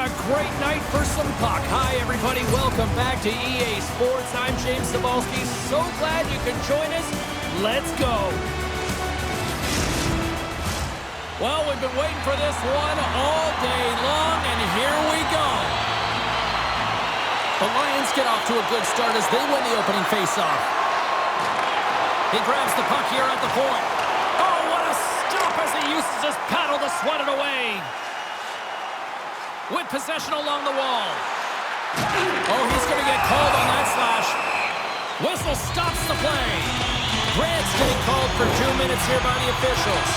a great night for some puck. Hi, everybody. Welcome back to EA Sports. I'm James Cebulski. So glad you could join us. Let's go. Well, we've been waiting for this one all day long, and here we go. The Lions get off to a good start as they win the opening faceoff. He grabs the puck here at the point. Oh, what a stop as he uses his paddle to swat it away. With possession along the wall. Oh, he's going to get called on that slash. Whistle stops the play. Grant's getting called for 2 minutes here by the officials.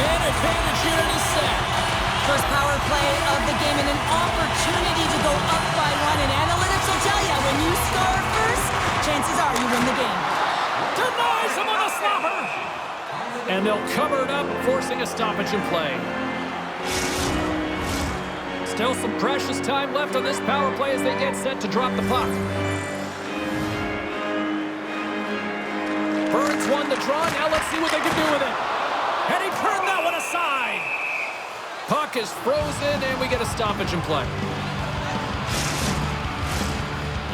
Man advantage here and he's set. First power play of the game and an opportunity to go up by one. And analytics will tell you, when you score first, chances are you win the game. Denies him on a slapper. And they'll cover it up, forcing a stoppage in play. Still some precious time left on this power play as they get set to drop the puck. Bern's won the draw. Now let's see what they can do with it. And he turned that one aside. Puck is frozen, and we get a stoppage in play.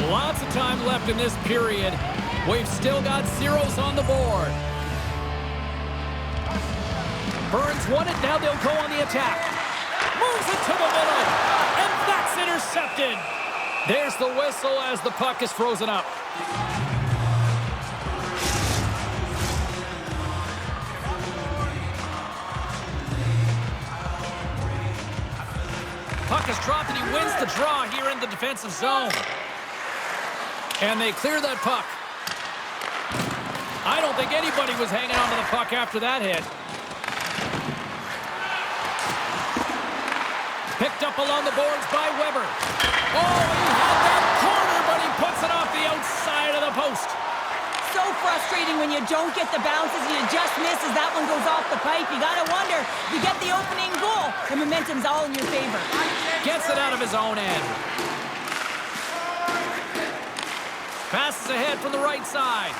Lots of time left in this period. We've still got zeros on the board. Bern's won it. Now they'll go on the attack. Moves it to the middle, and that's intercepted. There's the whistle as the puck is frozen up. Puck is dropped, and he wins the draw here in the defensive zone. And they clear that puck. I don't think anybody was hanging on to the puck after that hit. Picked up along the boards by Weber. Oh, he had that corner, but he puts it off the outside of the post. So frustrating when you don't get the bounces and you just miss as that one goes off the pipe. You gotta wonder, you get the opening goal, the momentum's all in your favor. Gets it out of his own end. Passes ahead from the right side.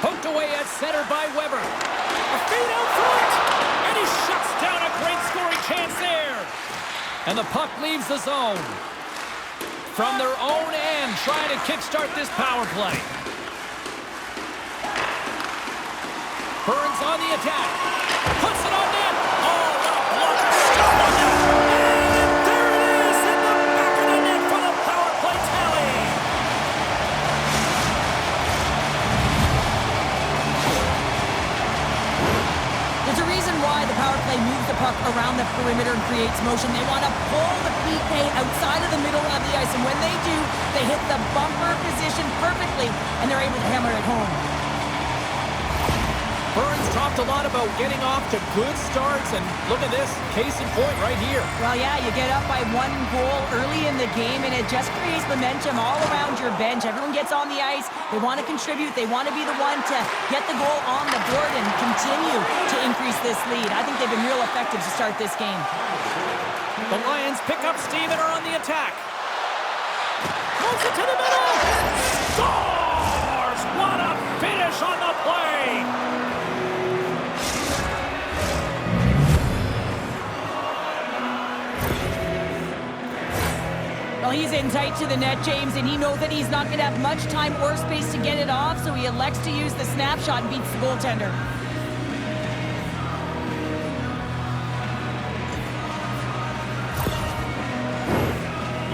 Poked away at center by Weber. A feed out front, and he shuts down a great scoring chance there. And the puck leaves the zone. From their own end, trying to kickstart this power play. Bern's on the attack. Puts it on net. Oh, what a blocker stop on that. And there it is in the back of the net for the power play tally. There's a reason why the power play moves the puck around the perimeter and creates motion. They want to pull the PK outside of the middle of the ice, and when they do, they hit the bumper position perfectly, and they're able to hammer it home. Bern's talked a lot about getting off to good starts, and look at this, case in point right here. Well, yeah, you get up by 1 goal early in the game, and it just creates momentum all around your bench. Everyone gets on the ice. They want to contribute. They want to be the one to get the goal on the board and continue to increase this lead. I think they've been real effective to start this game. The Lions pick up steam and are on the attack. Moves it to the middle. Scores! What a finish on the play! Well, he's in tight to the net, James, and he knows that he's not going to have much time or space to get it off, so he elects to use the snapshot and beats the goaltender.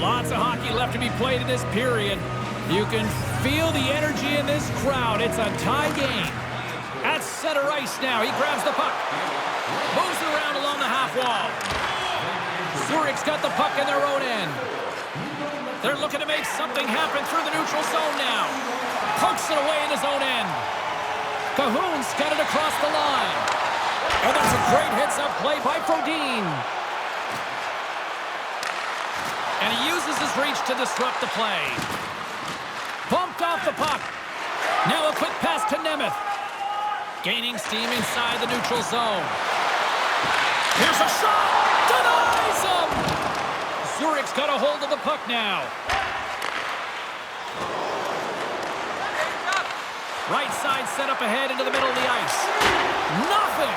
Lots of hockey left to be played in this period. You can feel the energy in this crowd. It's a tie game. At center ice now. He grabs the puck. Moves it around along the half wall. Wüthrich's got the puck in their own end. They're looking to make something happen through the neutral zone now. Pokes it away in his own end. Cahoon's got it across the line. And that's a great hits-up play by Frödén. And he uses his reach to disrupt the play. Bumped off the puck. Now a quick pass to Nemeth. Gaining steam inside the neutral zone. Here's a shot. Denies him. Wüthrich's got a hold of the puck now. Right side set up ahead into the middle of the ice. Nothing!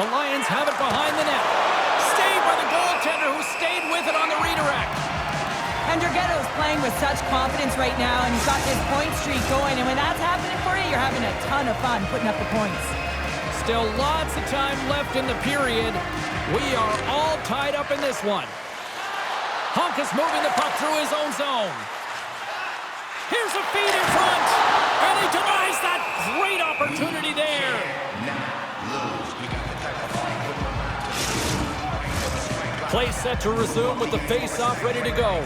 The Lions have it behind the net. Saved by the goaltender who stayed with it on the redirect. Andrighetto's playing with such confidence right now, and he's got this point streak going. And when that's happening for you, you're having a ton of fun putting up the points. Still lots of time left in the period. We are all tied up in this one. Honka's moving the puck through his own zone. Here's a feed in front, and he denies that great opportunity there. Play set to resume with the face-off ready to go.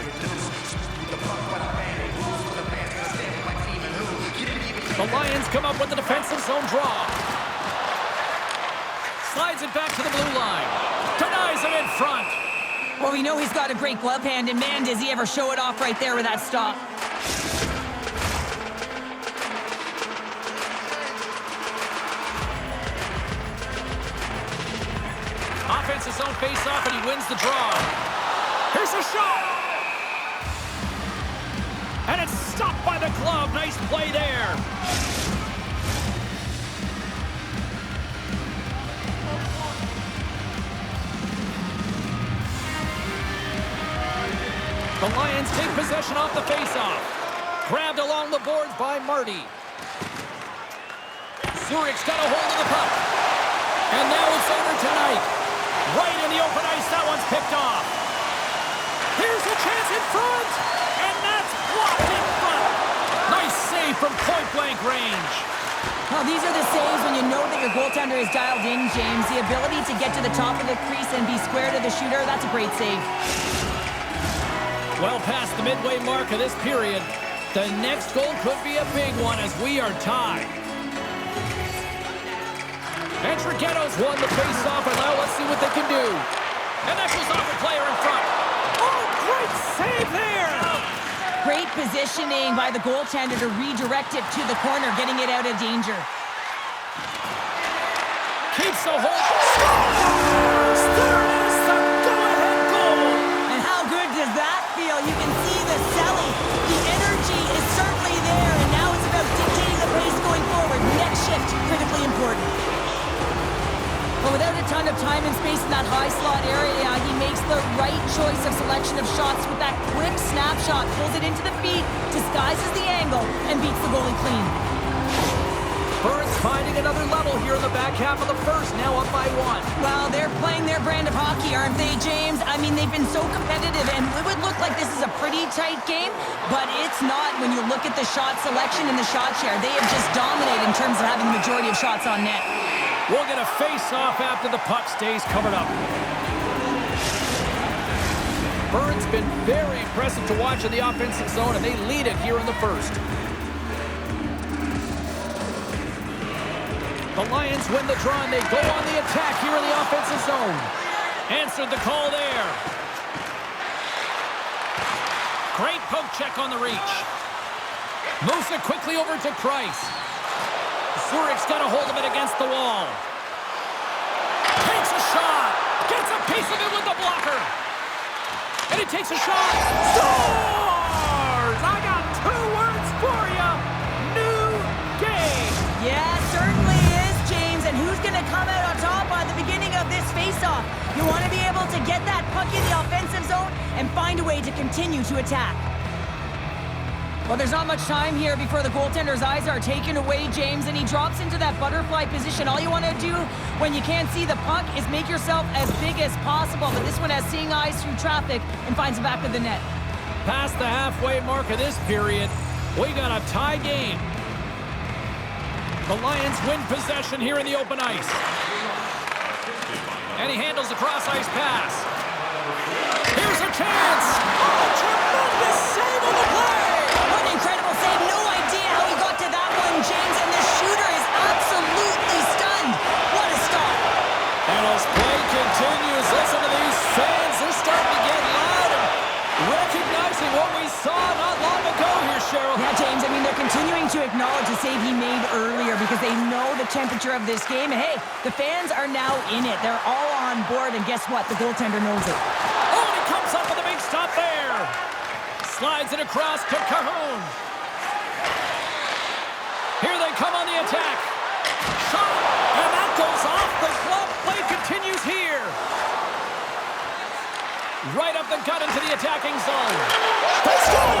The Lions come up with the defensive zone draw. Slides it back to the blue line. Denies him in front. Well, we know he's got a great glove hand, and man, does he ever show it off right there with that stop. Offensive zone face-off, and he wins the draw. Here's a shot! And it's stopped by the glove. Nice play there. The Lions take possession off the face-off. Grabbed along the boards by Marty. Wüthrich's got a hold of the puck. And now it's over tonight. Right in the open ice, that one's picked off. Here's a chance in front, and that's blocked in front. Nice save from point-blank range. Well, these are the saves when you know that your goaltender is dialed in, James. The ability to get to the top of the crease and be square to the shooter, that's a great save. Well past the midway mark of this period, the next goal could be a big one as we are tied. Andrighetto's won the face-off, and now let's see what they can do. And that goes off the player in front. Oh, great save there! Great positioning by the goaltender to redirect it to the corner, getting it out of danger. Keeps the hold. Scores! There is the go-ahead goal! And how good does that feel? You can see the selling. The energy is certainly there, and now it's about dictating the pace going forward. Next shift, critically important. But without a ton of time and space in that high slot area, he makes the right choice of selection of shots with that quick snapshot, pulls it into the feet, disguises the angle, and beats the goalie clean. Bern's finding another level here in the back half of the first, now up by 1. Well, they're playing their brand of hockey, aren't they, James? I mean, they've been so competitive, and it would look like this is a pretty tight game, but it's not when you look at the shot selection and the shot share. They have just dominated in terms of having the majority of shots on net. We'll get a face-off after the puck stays covered up. Bern's been very impressive to watch in the offensive zone, and they lead it here in the first. The Lions win the draw, and they go on the attack here in the offensive zone. Answered the call there. Great poke check on the reach. Moves it quickly over to Price. Wüthrich's got a hold of it against the wall. Takes a shot. Gets a piece of it with the blocker. And he takes a shot. Scores! I got 2 words for you. New game. Yeah, certainly is, James. And who's going to come out on top by the beginning of this face-off? You want to be able to get that puck in the offensive zone and find a way to continue to attack. Well, there's not much time here before the goaltender's eyes are taken away, James, and he drops into that butterfly position. All you want to do when you can't see the puck is make yourself as big as possible, but this one has seeing eyes through traffic and finds the back of the net. Past the halfway mark of this period, we got a tie game. The Lions win possession here in the open ice. And he handles the cross-ice pass. Here's a chance! Oh, tremendous save on the play! Incredible save. No idea how he got to that one, James, and the shooter is absolutely stunned. What a stop. And as play continues, listen to these fans. They're starting to get loud and recognizing what we saw not long ago here, Cheryl. Yeah, James, I mean, they're continuing to acknowledge the save he made earlier because they know the temperature of this game. And hey, the fans are now in it. They're all on board, and guess what? The goaltender knows it. Oh, and he comes up with a big stop there. Slides it across to Cahoon. the attack. Shot, and that goes off the glove. Play continues here. Right up the gut into the attacking zone. They score!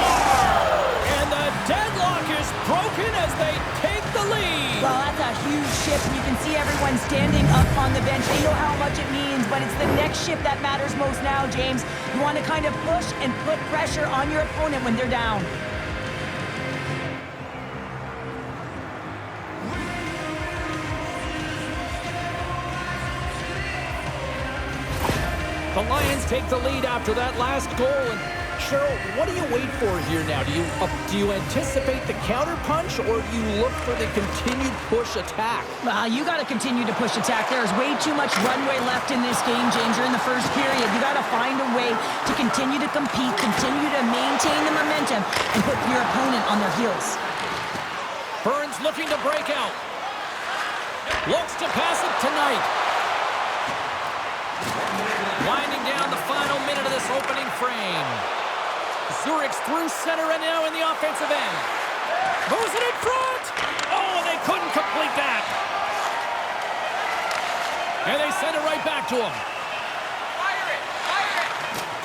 And the deadlock is broken as they take the lead. Well, that's a huge shift. You can see everyone standing up on the bench. They know how much it means, but it's the next shift that matters most now, James. You want to kind of push and put pressure on your opponent when they're down. The Lions take the lead after that last goal. And Cheryl, what do you wait for here now? Do you anticipate the counterpunch, or do you look for the continued push attack? You got to continue to push attack. There's way too much runway left in this game, James. You're in the first period. You got to find a way to continue to compete, continue to maintain the momentum, and put your opponent on their heels. Bern's looking to break out. Looks to pass it tonight. Winding down the final minute of this opening frame. Wüthrich's through center and now in the offensive end. Moves it in front. Oh, and they couldn't complete that. And they send it right back to him. Fire it! Fire it!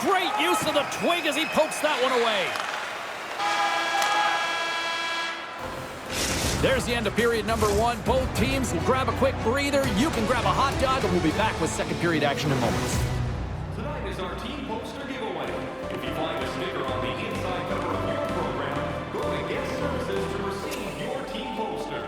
Great use of the twig as he pokes that one away. There's the end of period number one. Both teams will grab a quick breather. You can grab a hot dog, and we'll be back with second period action in moments. Tonight is our team poster giveaway. If you find a sticker on the inside cover of your program, go to Guest Services to receive your team poster.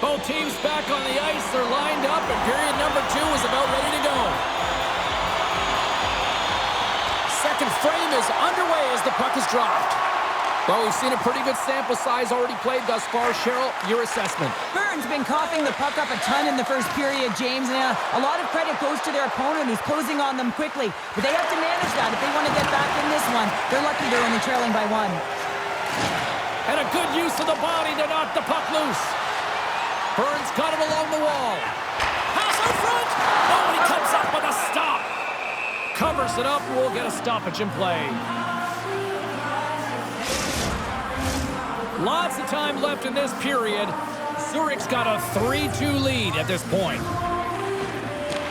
Both teams back on the ice. They're lined up, and period number two is about ready to go. Second frame is underway as the puck is dropped. Well, we've seen a pretty good sample size already played thus far. Cheryl, your assessment. Bern's been coughing the puck up a ton in the first period, James, and a lot of credit goes to their opponent who's closing on them quickly. But they have to manage that if they want to get back in this one. They're lucky they're only trailing by one. And a good use of the body to knock the puck loose. Bern's got it along the wall. Pass in front. Oh, and he comes up with a stop. Covers it up. We'll get a stoppage in play. Lots of time left in this period. Wüthrich's got a 3-2 lead at this point.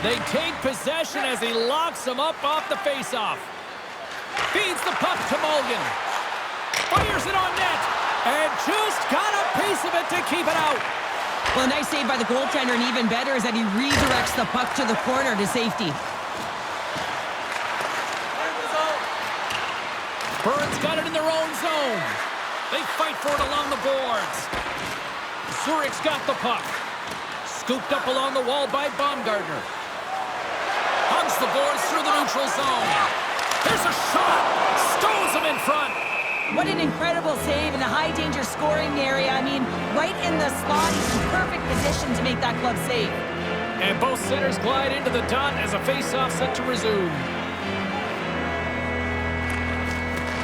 They take possession as he locks him up off the faceoff. Feeds the puck to Mulligan. Fires it on net. And just got a piece of it to keep it out. Well, a nice save by the goaltender, and even better is that he redirects the puck to the corner to safety. Bern's got it in their own zone. They fight for it along the boards. Wüthrich's got the puck. Scooped up along the wall by Baumgartner. Hugs the boards through the neutral zone. There's a shot. Stones him in front. What an incredible save in a high-danger scoring area. I mean, right in the slot. He's in perfect position to make that club save. And both centers glide into the dot as a face-off set to resume.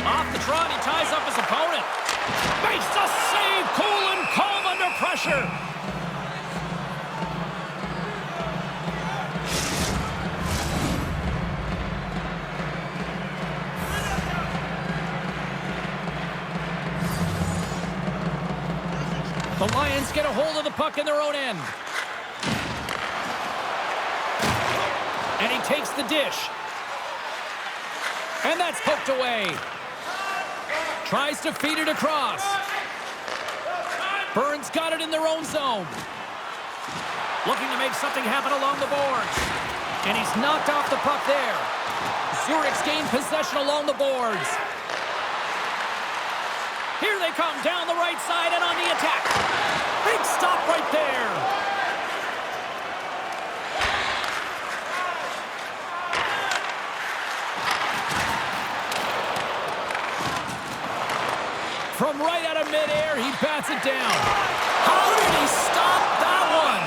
Off the trot, he ties up his opponent. Makes the save, cool and calm under pressure. The Lions get a hold of the puck in their own end. And he takes the dish. And that's poked away. Tries to feed it across. Bern's got it in their own zone. Looking to make something happen along the boards. And he's knocked off the puck there. Wüthrich's gained possession along the boards. Here they come down the right side and on the attack. Big stop right there. From right out of midair, he bats it down. How did he stop that one?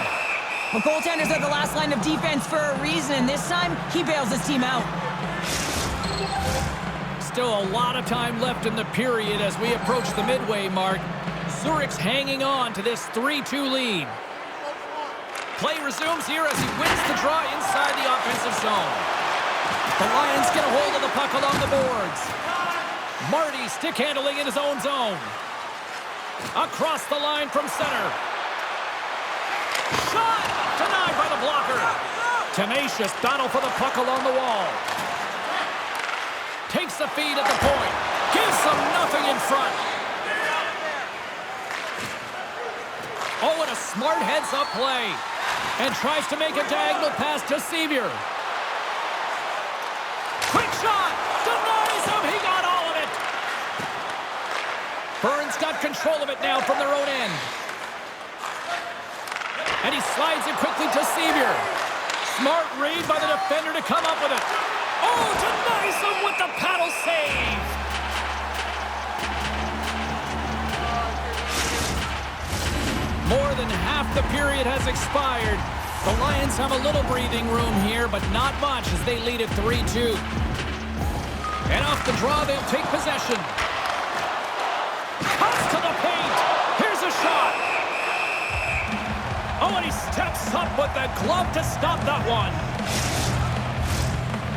Well, goaltenders are the last line of defense for a reason, and this time, he bails his team out. Still a lot of time left in the period as we approach the midway mark. Wüthrich's hanging on to this 3-2 lead. Play resumes here as he wins the draw inside the offensive zone. The Lions get a hold of the puck along the boards. Marty stick handling in his own zone. Across the line from center. Shot! Denied by the blocker. Tenacious battle for the puck along the wall. Takes the feed at the point. Gives them nothing in front. Oh, and a smart heads-up play. And tries to make a diagonal pass to Sevier. Quick shot! Denies him! He got all of it! Bern's got control of it now from their own end. And he slides it quickly to Sevier. Smart read by the defender to come up with it. Oh, denies him with the paddle save! More than half the period has expired. The Lions have a little breathing room here, but not much as they lead at 3-2. And off the draw, they'll take possession. Cuts to the paint. Here's a shot. Oh, and he steps up with the glove to stop that one.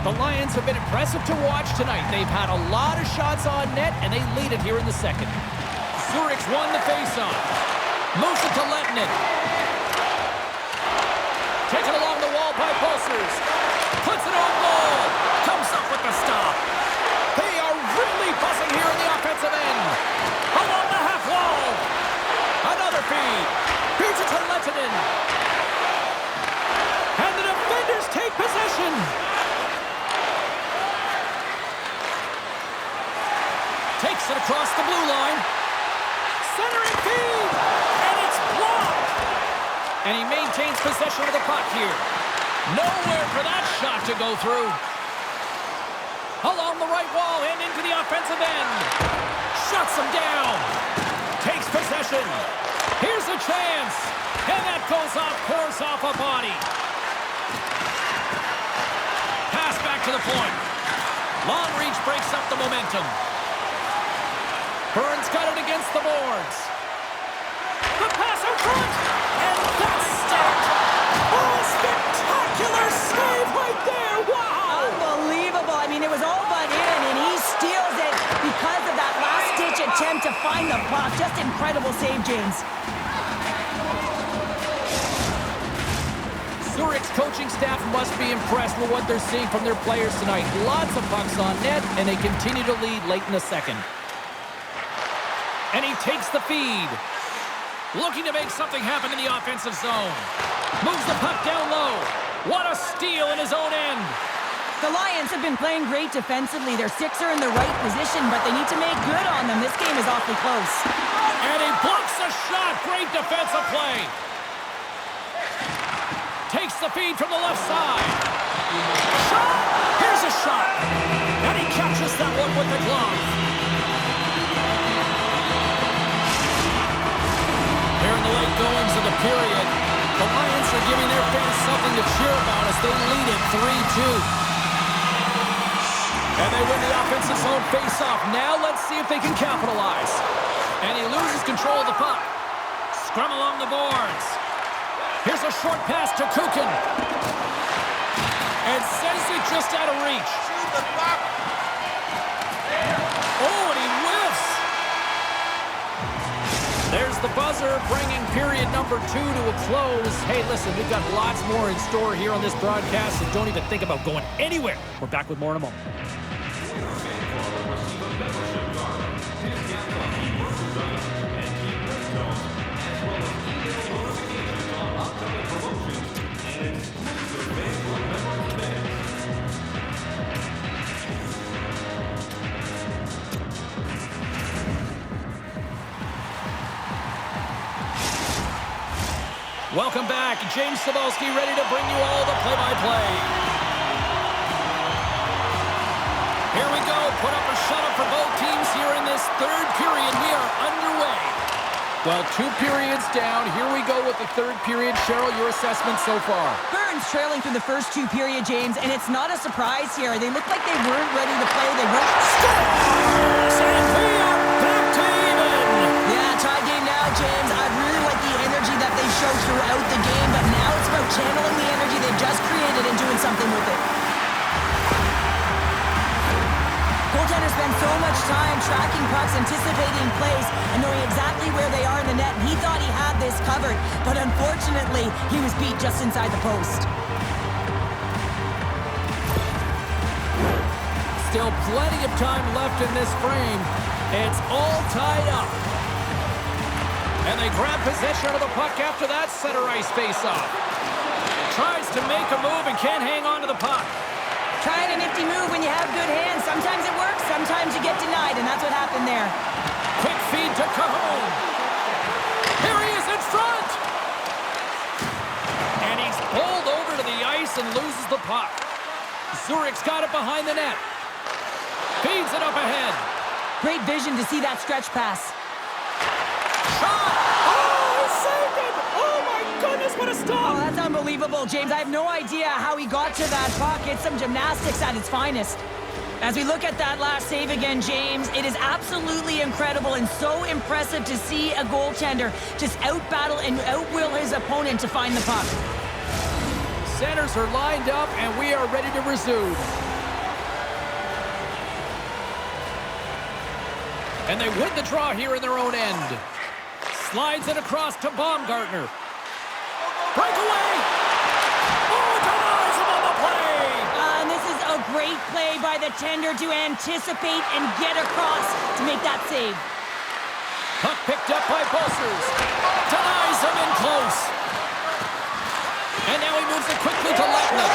The Lions have been impressive to watch tonight. They've had a lot of shots on net, and they lead it here in the second. Wüthrich won the faceoff. Moves it to Lehtonen. Taken along the wall by Pulsers. Puts it on goal. Comes up with the stop. They are really buzzing here in the offensive end. Along the half wall. Another feed. Beats it to Lehtonen. And the defenders take possession. Takes it across the blue line. Centering feed. And it's blocked. And he maintains possession of the puck here. Nowhere for that shot to go through. Along the right wall and into the offensive end. Shuts him down. Takes possession. Here's a chance. And that goes off course off a body. Pass back to the point. Long reach breaks up the momentum. Bern's got it against the boards. The pass in front. And that's stopped. Oh, spectacular save right there. Wow. Unbelievable. I mean, it was all but in, and he steals it because of that last-ditch attempt to find the puck. Just incredible save, James. Wüthrich's coaching staff must be impressed with what they're seeing from their players tonight. Lots of pucks on net, and they continue to lead late in the second. And he takes the feed. Looking to make something happen in the offensive zone. Moves the puck down low. What a steal in his own end. The Lions have been playing great defensively. Their six are in the right position, but they need to make good on them. This game is awfully close. And he blocks a shot. Great defensive play. Takes the feed from the left side. Shot! Here's a shot. And he catches that one with the glove. Here in the late goings of the period, the Lions are giving their fans something to cheer about as they lead it 3-2. And they win the offensive zone face-off. Now let's see if they can capitalize. And he loses control of the puck. Scrum along the boards. Here's a short pass to Kukan. And sends it just out of reach. Oh, and he whiffs. There's the buzzer, bringing period number 2 to a close. Hey, listen, we've got lots more in store here on this broadcast, so don't even think about going anywhere. We're back with more in a moment. Welcome back. James Cebulski ready to bring you all the play-by-play. Here we go. Put up or shut up for both teams here in this third period. We are underway. Well, 2 periods down. Here we go with the third period. Cheryl, your assessment so far? Bern's trailing through the first 2 periods, James, and it's not a surprise here. They look like they weren't ready to play. They weren't. Scores! And we are back to even. Yeah, tie game now, James. I really like the energy that they showed throughout the game, but now it's goaltender spends so much time tracking pucks, anticipating plays, and knowing exactly where they are in the net. And he thought he had this covered, but unfortunately, he was beat just inside the post. Still plenty of time left in this frame. It's all tied up. And they grab possession of the puck after that center ice face-off. Tries to make a move and can't hang on to the puck. Trying a nifty move when you have good hands. Sometimes it works, sometimes you get denied, and that's what happened there. Quick feed to Kanton. Here he is in front. And he's pulled over to the ice and loses the puck. Wüthrich's got it behind the net. Feeds it up ahead. Great vision to see that stretch pass. Shot! Oh, he saved it! Oh, my goodness, what a stop! Oh, that's unbelievable, James. I have no idea how he got to that puck. It's some gymnastics at its finest. As we look at that last save again, James, it is absolutely incredible and so impressive to see a goaltender just outbattle and outwill his opponent to find the puck. Centers are lined up, and we are ready to resume. And they win the draw here in their own end. Slides it across to Baumgartner. Breakaway! Oh, denies him on the play! And this is a great play by the tender to anticipate and get across to make that save. Puck picked up by Bolsers. Denies him in close. And now he moves it quickly to Lehtonen.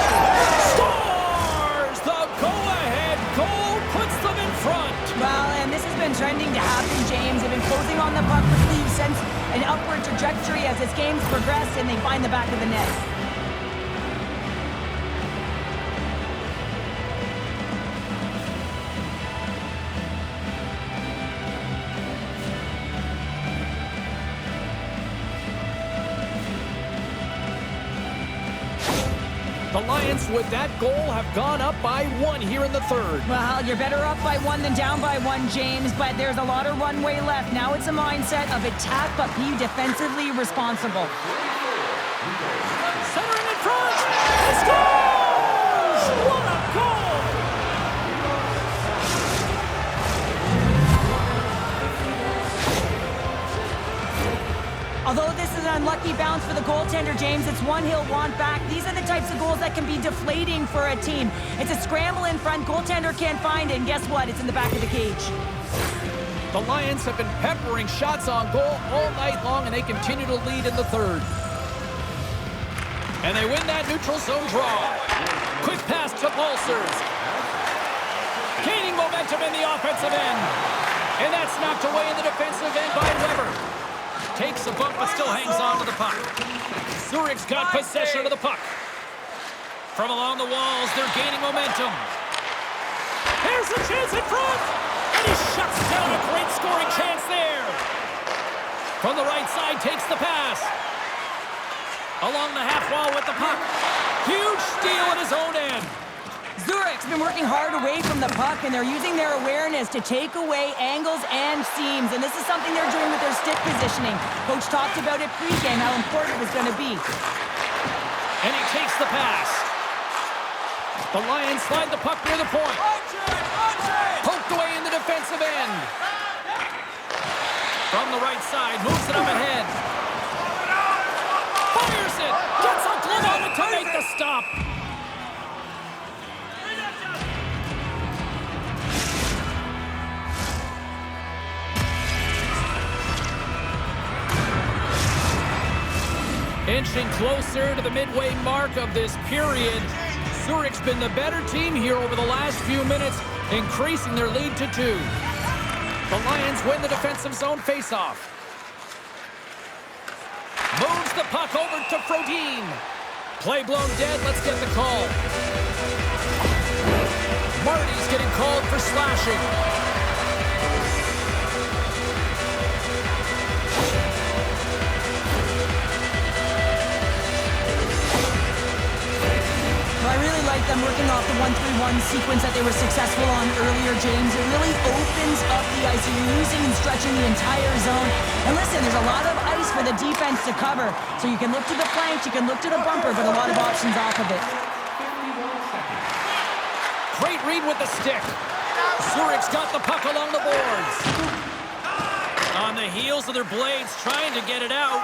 Scores! The go-ahead goal puts them in front. Well, and this has been trending to happen, James. They've been closing on the puck quickly. You sense an upward trajectory as this game's progressed, and they find the back of the net. The Lions, with that goal, have gone up by 1 here in the third. Well, you're better up by 1 than down by 1, James, but there's a lot of runway left. Now it's a mindset of attack, but be defensively responsible. Centering in front! He scores! What a goal! Although this is an unlucky bounce for the goaltender, James, it's one he'll want back. These are the types of goals that can be deflating for a team. It's a scramble in front, goaltender can't find it, and guess what? It's in the back of the cage. The Lions have been peppering shots on goal all night long, and they continue to lead in the third. And they win that neutral zone draw. Quick pass to Bolsers. Gaining momentum in the offensive end. And that's knocked away in the defensive end by Weber. Takes a bump, but still hangs on to the puck. Wüthrich's got possession of the puck. From along the walls, they're gaining momentum. Here's a chance in front! And he shuts down a great scoring chance there. From the right side, takes the pass. Along the half wall with the puck. Huge steal at his own end. Wüthrich's been working hard away from the puck, and they're using their awareness to take away angles and seams, and this is something they're doing with their stick positioning. Coach talked about it pre-game, how important it was going to be. And he takes the pass. The Lions slide the puck near the point. Poked away in the defensive end. From the right side, moves it up ahead. Fires it! Gets a glove on it to make the stop. Inching closer to the midway mark of this period. Wüthrich's been the better team here over the last few minutes, increasing their lead to 2. The Lions win the defensive zone faceoff. Moves the puck over to Frödén. Play blown dead, let's get the call. Marty's getting called for slashing. I really like them working off the 1-3-1 sequence that they were successful on earlier, James. It really opens up the ice. You're using and stretching the entire zone. And listen, there's a lot of ice for the defense to cover. So you can look to the flanks, you can look to the bumper, but a lot of options off of it. Great read with the stick. Wüthrich's got the puck along the boards. On the heels of their blades, trying to get it out.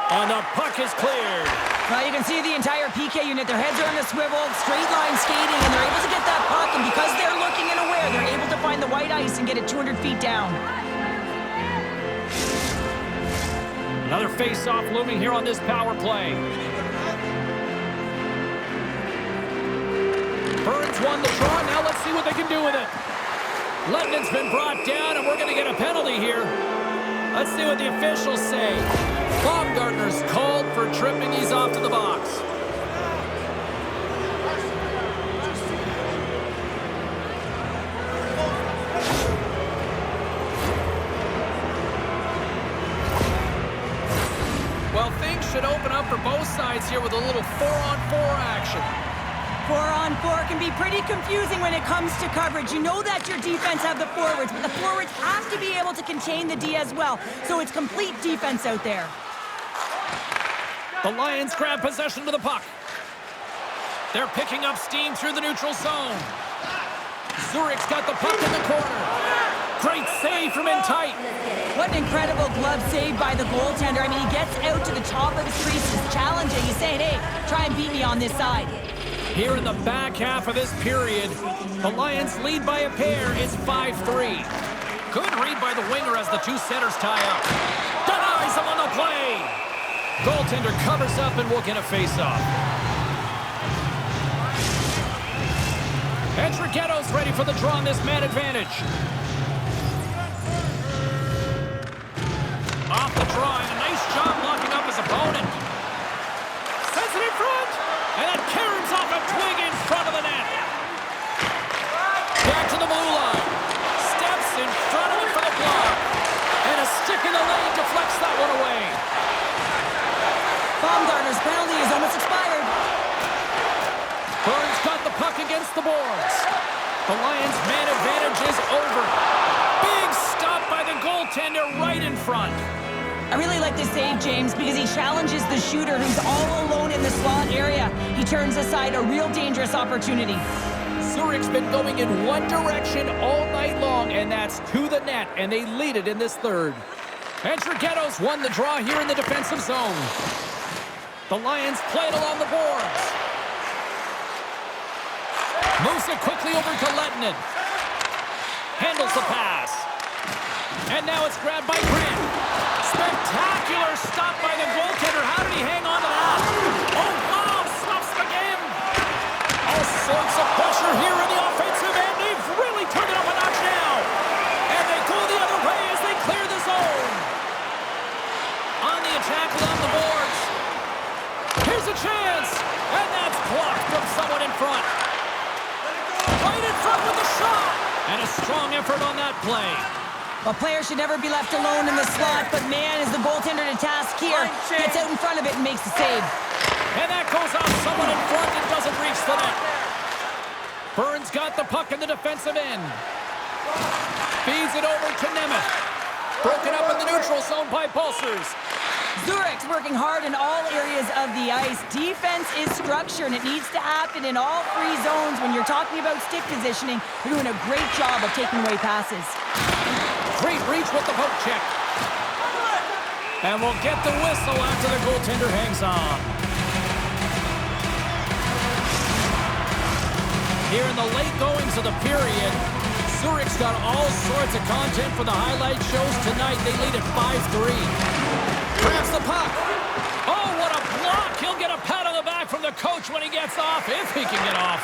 And the puck is cleared. Well, you can see the entire PK unit. Their heads are on a swivel, straight line skating, and they're able to get that puck. And because they're looking and aware, they're able to find the white ice and get it 200 feet down. Another face-off looming here on this power play. Bern's won the draw. Now let's see what they can do with it. Lehtonen's been brought down, and we're going to get a penalty here. Let's see what the officials say. Baumgartner's called for tripping. He's off to the box. Well, things should open up for both sides here with a little 4-on-4 action. 4-on-4 can be pretty confusing when it comes to coverage. You know that your defense have the forwards, but the forwards have to be able to contain the D as well. So it's complete defense out there. The Lions grab possession of the puck. They're picking up steam through the neutral zone. Wüthrich's got the puck in the corner. Great save from in tight. What an incredible glove save by the goaltender. I mean, he gets out to the top of his crease, he's challenging. He's saying, hey, try and beat me on this side. Here in the back half of this period, the Lions lead by a pair. It's 5-3. Good read by the winger as the two centers tie up. Denies him on the play. Goaltender covers up and will get a face-off. Andrighetto's ready for the draw on this man advantage. Off the draw, and a nice job blocking up his opponent. Sends it in front, and that caroms off a twig in front of the net. Back to the blue line. Steps in front of it for the block. And a stick in the lane deflects that one away. Baumgartner's penalty is almost expired. Bern's got the puck against the boards. The Lions' man advantage is over. Big stop by the goaltender right in front. I really like this save, James, because he challenges the shooter who's all alone in the slot area. He turns aside a real dangerous opportunity. Wüthrich's been going in one direction all night long, and that's to the net, and they lead it in this third. Andrighetto's won the draw here in the defensive zone. The Lions play it along the boards. Moves it quickly over to Lehtonen. Handles the pass. And now it's grabbed by Grant. Spectacular stop by the goaltender. How did he hang on to that? Oh, wow, stops the game. All sorts of pressure here in the offensive end. They've really turned it up a notch now. And they go the other way as they clear the zone. On the attack along the boards. Here's a chance. And that's blocked from someone in front. Right in front with the shot. And a strong effort on that play. A player should never be left alone in the slot, but man, is the goaltender to task here. Gets out in front of it and makes the save. And that goes off someone in front and doesn't reach the net. Bern's got the puck in the defensive end. Feeds it over to Nemeth. Broken up in the neutral zone by Pulsers. Wüthrich's working hard in all areas of the ice. Defense is structure, and it needs to happen in all three zones. When you're talking about stick positioning, they're doing a great job of taking away passes. Great reach with the poke check. And we'll get the whistle after the goaltender hangs on. Here in the late goings of the period, Wüthrich's got all sorts of content for the highlight shows tonight. They lead at 5-3. Grabs the puck. Oh, what a block. He'll get a pat on the back from the coach when he gets off, if he can get off.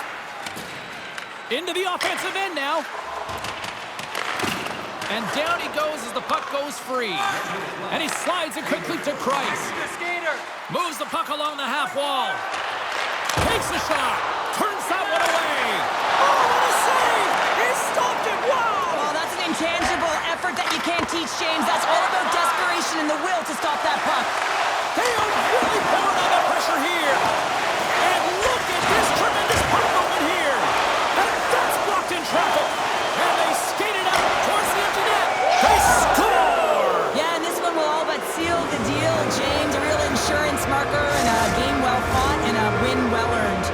Into the offensive end now. And down he goes as the puck goes free. And he slides it quickly to Price. Moves the puck along the half wall. Takes the shot. Turns that one away. Oh, what a save! He stopped it. Wow! Well, that's an intangible effort that you can't teach, James. That's all about desperation and the will to stop that puck. They are really pouring on the pressure here. And look at this tremendous puck movement here. And that's blocked in traffic. And they skate it out towards the empty net. They score! Yeah, and this one will all but seal the deal, James. A real insurance marker and a game well fought and a win well earned.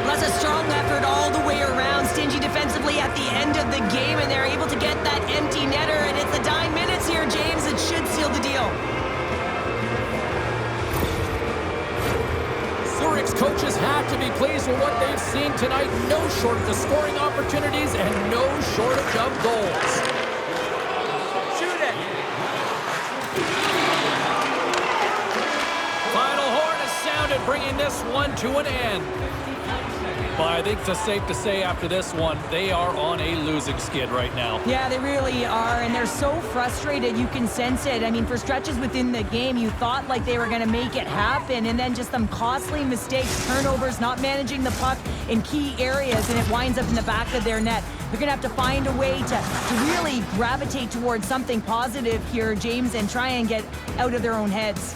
Well, that's a strong effort all the way around. Stingy defensively really at the end of the game, and they're able to get that empty netter, and it's the dying minutes here, James. It should seal the deal. Zurich's coaches have to be pleased with what they've seen tonight. No shortage of scoring opportunities and no shortage of goals. Shoot it. Final horn is sounded, bringing this one to an end. But I think it's safe to say after this one, they are on a losing skid right now. Yeah, they really are, and they're so frustrated. You can sense it. I mean, for stretches within the game, you thought like they were going to make it happen, and then just some costly mistakes, turnovers, not managing the puck in key areas, and it winds up in the back of their net. They're going to have to find a way to really gravitate towards something positive here, James, and try and get out of their own heads.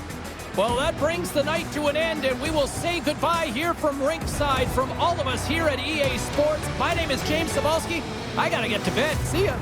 Well, that brings the night to an end, and we will say goodbye here from Rinkside. From all of us here at EA Sports, my name is James Cebulski. I got to get to bed. See ya.